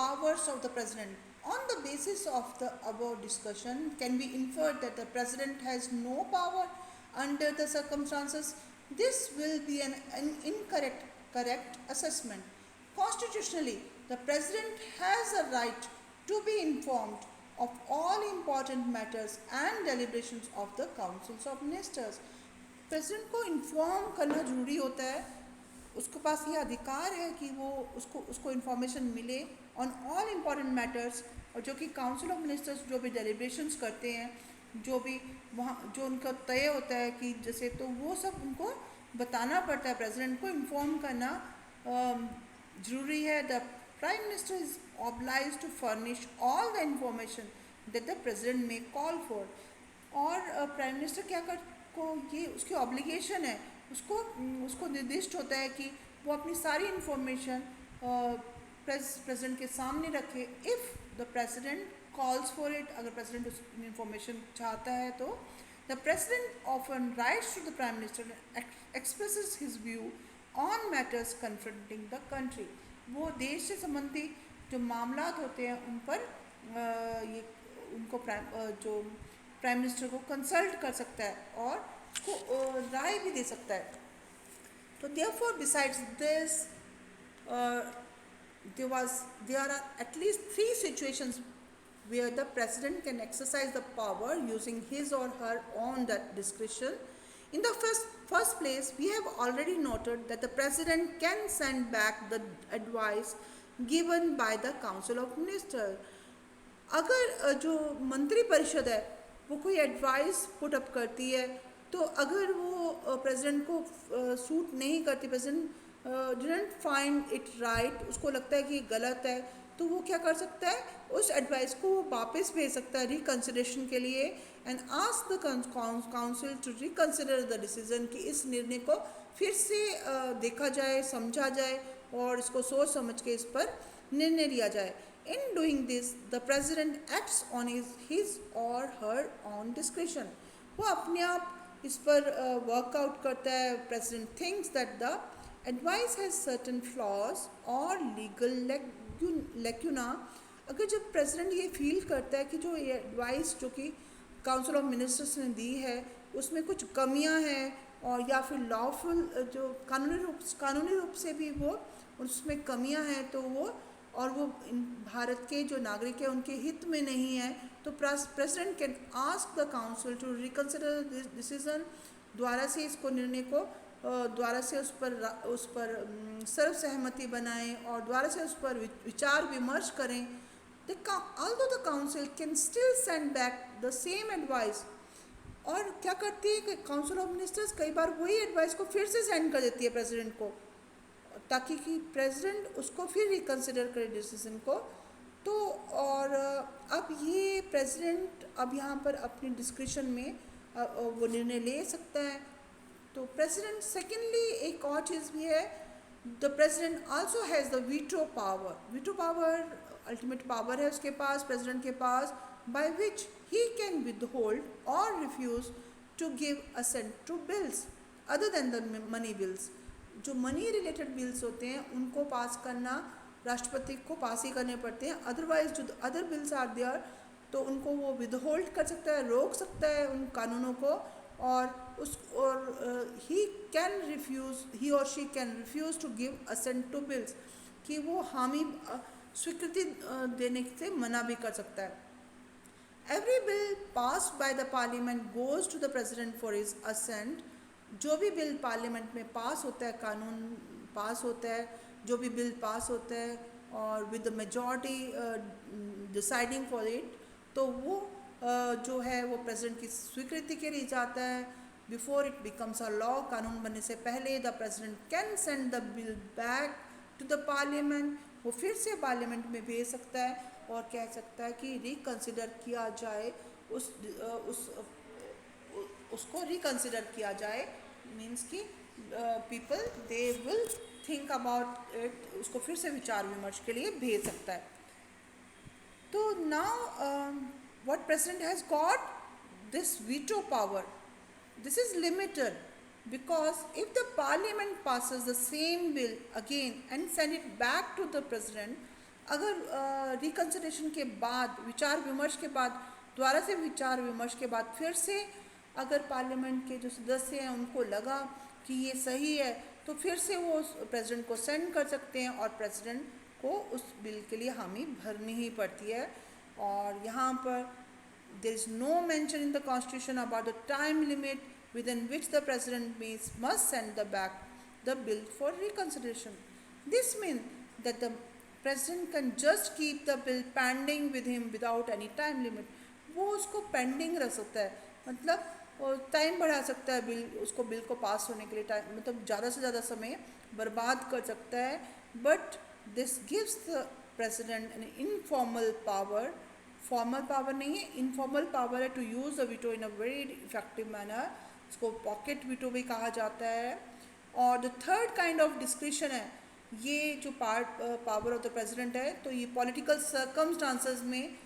powers of the president. On the basis of the above discussion, can be inferred that the president has no power under the circumstances. This will be an incorrect correct assessment. Constitutionally, the president has a right to be informed of all important matters and deliberations of the councils of ministers. President को inform करना ज़रूरी होता है, उसके पास ये अधिकार है कि वो उसको इन्फॉर्मेशन मिले ऑन ऑल इम्पॉर्टेंट मैटर्स, और जो कि काउंसिल ऑफ मिनिस्टर्स जो भी डेलिब्रेशंस करते हैं, जो भी वहाँ जो उनका तय होता है कि जैसे, तो वो सब उनको बताना पड़ता है, प्रेसिडेंट को इन्फॉर्म करना ज़रूरी है. The prime minister is obliged to furnish all the information that the president may call for. और प्राइम मिनिस्टर क्या को ये उसकी ऑब्लिगेशन है, उसको निर्दिष्ट होता है कि वो अपनी सारी इंफॉर्मेशन प्रेसिडेंट के सामने रखे. If the president calls for it, अगर प्रेसिडेंट उस इंफॉर्मेशन चाहता है तो the president often writes to the prime minister expresses his view on matters confronting the country. वो देश से संबंधी जो मामला होते हैं उन पर ये उनको जो प्राइम मिनिस्टर को कंसल्ट कर सकता है और उसको राय भी दे सकता है. तो therefore besides this there are at least 3 situations where the president can exercise the power using his or her own discretion. In the first place, we have already noted that the president can send back the advice given by the council of ministers. अगर जो मंत्री परिषद है वो कोई advice put up करती है, तो अगर वो प्रेसिडेंट को सूट नहीं करती, president didn't find it right, उसको लगता है कि गलत है, तो वो क्या कर सकता है, उस एडवाइस को वो वापस भेज सकता है रिकन्सिडरेशन के लिए, and ask the council to reconsider the decision, कि इस निर्णय को फिर से देखा जाए, समझा जाए और इसको सोच समझ के इस पर निर्णय लिया जाए. In doing this, the president acts on his or her own discretion. वो अपने आप इस पर वर्कआउट करता है. President thinks that the advice has certain flaws or legal lacuna. अगर जब प्रेसिडेंट ये फील करता है कि जो ये एडवाइस जो कि काउंसिल ऑफ मिनिस्टर्स ने दी है उसमें कुछ कमियां हैं, और या फिर लॉफुल जो कानूनी रूप से भी वो उसमें कमियां हैं, तो वो भारत के जो नागरिक हैं उनके हित में नहीं है, तो president can ask the council to reconsider this decision. द्वारा से इसको निर्णय को द्वारा से उस पर सर्व सहमति बनाएं और द्वारा से उस पर विचार विमर्श करें. although the council can still send back the same advice. और क्या करती है कि काउंसिल ऑफ मिनिस्टर्स कई बार वही एडवाइस को फिर से सेंड कर देती है प्रेसिडेंट को, ताकि कि प्रेसिडेंट उसको फिर रिकन्सिडर करे डिसीजन को. तो और अब ये प्रेसिडेंट अब यहाँ पर अपनी डिस्क्रिप्शन में वो निर्णय ले सकता है. तो प्रेसिडेंट सेकेंडली एक और चीज़ भी है, the president also has the veto power. Veto power ultimate power है उसके पास, प्रेसिडेंट के पास, by which he can withhold or refuse to give assent to bills other than the money bills. जो मनी रिलेटेड बिल्स होते हैं उनको पास करना राष्ट्रपति को पास ही करने पड़ते हैं, अदरवाइज जो अदर बिल्स आर देयर तो उनको वो विदहोल्ड कर सकता है, रोक सकता है उन कानूनों को, और ही और she can refuse to give assent to bills, कि वो हामी स्वीकृति देने से मना भी कर सकता है. Every bill passed by the parliament goes to the president for his assent. जो भी बिल पार्लियामेंट में पास होता है, कानून पास होता है, जो भी बिल पास होता है और with the majority deciding for it, तो वो जो है वो प्रेसिडेंट की स्वीकृति के लिए जाता है. Before it becomes a law, कानून बनने से पहले the president can send the bill back to the parliament. वो फिर से पार्लियामेंट में भेज सकता है और कह सकता है कि रिकन्सिडर किया जाए, उसको रिकन्सिडर किया जाए, मीन्स कि people they will think about it, उसको फिर से विचार विमर्श के लिए भेज सकता है. तो now what president has got this veto power, this is limited, because if the parliament passes the same bill again and send it back to the president, अगर रिकन्सिडरेशन के बाद, विचार विमर्श के बाद, दोबारा से विचार विमर्श के बाद फिर से अगर पार्लियामेंट के जो सदस्य हैं उनको लगा कि ये सही है, तो फिर से वो प्रेसिडेंट को सेंड कर सकते हैं और प्रेसिडेंट को उस बिल के लिए हामी भरनी ही पड़ती है। और यहाँ पर there is no mention in the constitution about the time limit within which the president must send the bill for reconsideration. This means that the president can just keep the bill pending with him without any time limit. वो उसको pending रख सकता है, मतलब time बढ़ा सकता है bill को पास होने के लिए, टाइम मतलब ज़्यादा से ज़्यादा समय बर्बाद कर सकता है। But this gives the president an informal power, formal power नहीं है, इनफॉर्मल पावर है to use the veto in a very effective manner. इसको पॉकेट वीटो भी कहा जाता है। और the third kind of discretion है, ये जो पावर ऑफ द प्रेसिडेंट है, तो ये पॉलिटिकल सर्कमस्टांसेस में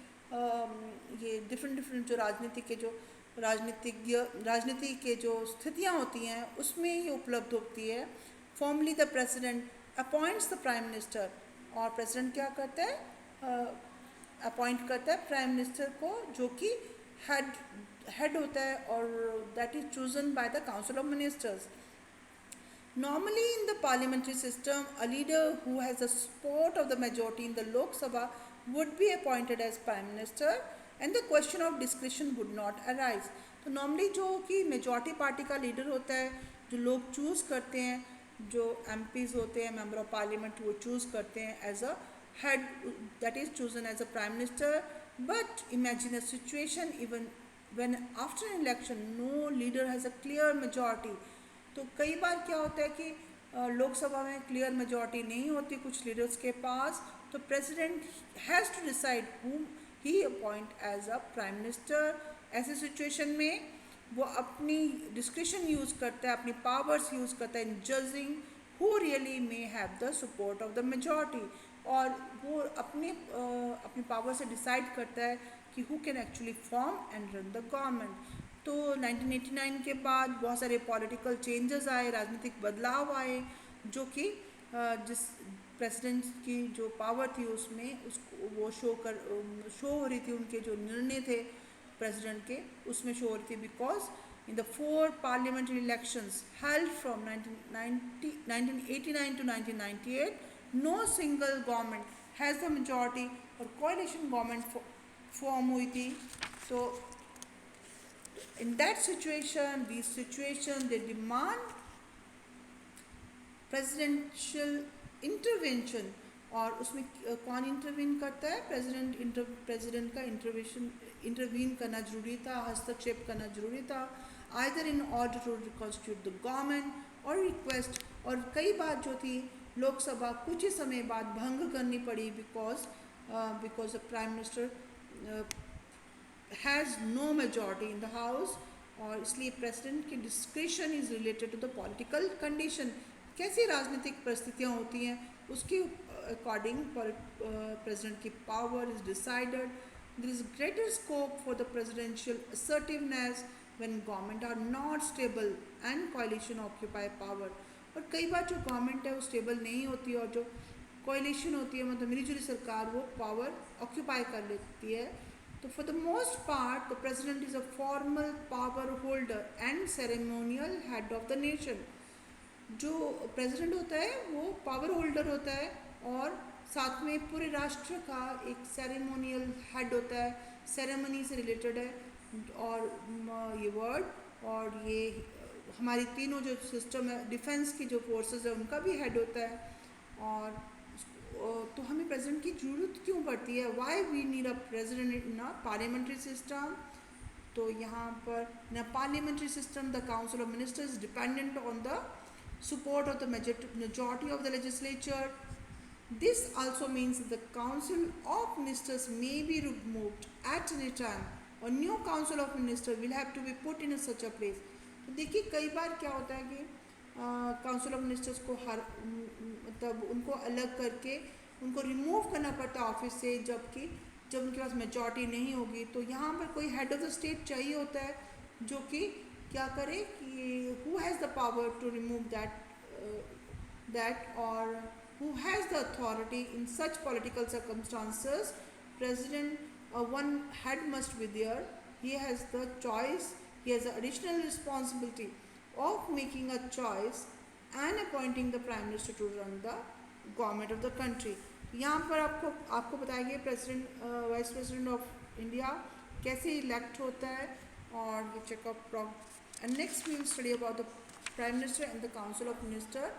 ये डिफरेंट जो राजनीति के जो स्थितियाँ होती हैं उसमें ये उपलब्ध होती है। Formally the president appoints the prime minister, और प्रेसिडेंट क्या करता है, अपॉइंट करता है प्राइम मिनिस्टर को, जो कि हेड होता है, और that is chosen by the council of ministers. Normally in the parliamentary system, a leader who has the support of the majority in the Lok Sabha would be appointed as prime minister and the question of discretion would not arise. तो normally जो कि majority party का leader होता है, जो लोग choose करते हैं, जो MPs होते हैं, member of parliament, वो choose करते हैं as a head, that is chosen as a prime minister. But imagine a situation even when after an election no leader has a clear majority. तो कई बार क्या होता है कि लोकसभा में क्लियर मेजॉरिटी नहीं होती कुछ लीडर्स के पास, तो president has to decide whom he appoint as a prime minister. ऐसे सिचुएशन में वो अपनी डिस्क्रिशन यूज़ करता है, अपनी पावर्स यूज़ करता है in judging who really may have the support of the majority, और वो अपनी पावर से डिसाइड करता है कि who can actually form and run the government। तो 1989 के बाद बहुत सारे पॉलिटिकल चेंजेस आए, राजनीतिक बदलाव आए, जो कि जिस प्रेसिडेंट की जो पावर थी उसमें उसको वो शो हो रही थी, उनके जो निर्णय थे प्रेसिडेंट के उसमें शो हो रही थी। Because in the 4 parliamentary elections held from 1989 to 1998 no single government has the majority, और कोalition गवर्नमेंट फॉर्म हुई थी। तो in that situation, they demand presidential intervention। और उसमें कौन इंटरवीन करता है, प्रेसिडेंट का इंटरवीन करना जरूरी था, हस्तक्षेप करना जरूरी था, either in order to reconstitute the government or request। और कई बात जो थी लोकसभा कुछ ही समय बाद भंग करनी पड़ी, because the prime minister has no majority in the house। और इसलिए प्रेसिडेंट की discretion is related to the political condition, कैसी राजनीतिक परिस्थितियाँ होती हैं उसके अकॉर्डिंग प्रेसिडेंट की power is decided. There is greater scope for the presidential assertiveness when government are not stable and coalition occupy power. और कई बार जो गवर्नमेंट है वो स्टेबल नहीं होती, और जो कोalition होती है मतलब मिलीजुली सरकार, वो पावर ऑक्यूपाई कर लेती है। तो for the most part, the president is a formal power holder and ceremonial head of the nation। जो प्रेसिडेंट होता है वो पावर होल्डर होता है, और साथ में पूरे राष्ट्र का एक सेरेमोनियल हेड होता है, सेरेमनी से रिलेटेड है। और ये वर्ड, और ये हमारी तीनों जो सिस्टम है, डिफेंस की जो फोर्सेस है उनका भी हेड होता है। और तो हमें प्रेसिडेंट की ज़रूरत क्यों पड़ती है, why we need a president in a parliamentary system. तो यहाँ पर in a parliamentary system the council of ministers dependent on the support of the majority of the legislature। This also means the council of ministers may be removed at any time, or new council of ministers will have to be put in such a place। तो देखिए कई बार क्या होता है कि council of ministers को मतलब उनको अलग करके उनको रिमूव करना पड़ता है ऑफिस से, जब उनके पास मेजॉरिटी नहीं होगी। तो यहाँ पर कोई हेड ऑफ द स्टेट चाहिए होता है जो कि क्या करे कि who has the power to remove that और who has the authority in such political circumstances. President, one head must be there. He has the choice, he has the additional responsibility of making a choice and appointing the prime minister to run the government of the country. यहाँ पर आपको बताएंगे president vice president of India कैसे elect होता है और ये checkup. And next we will study about the prime minister and the council of minister.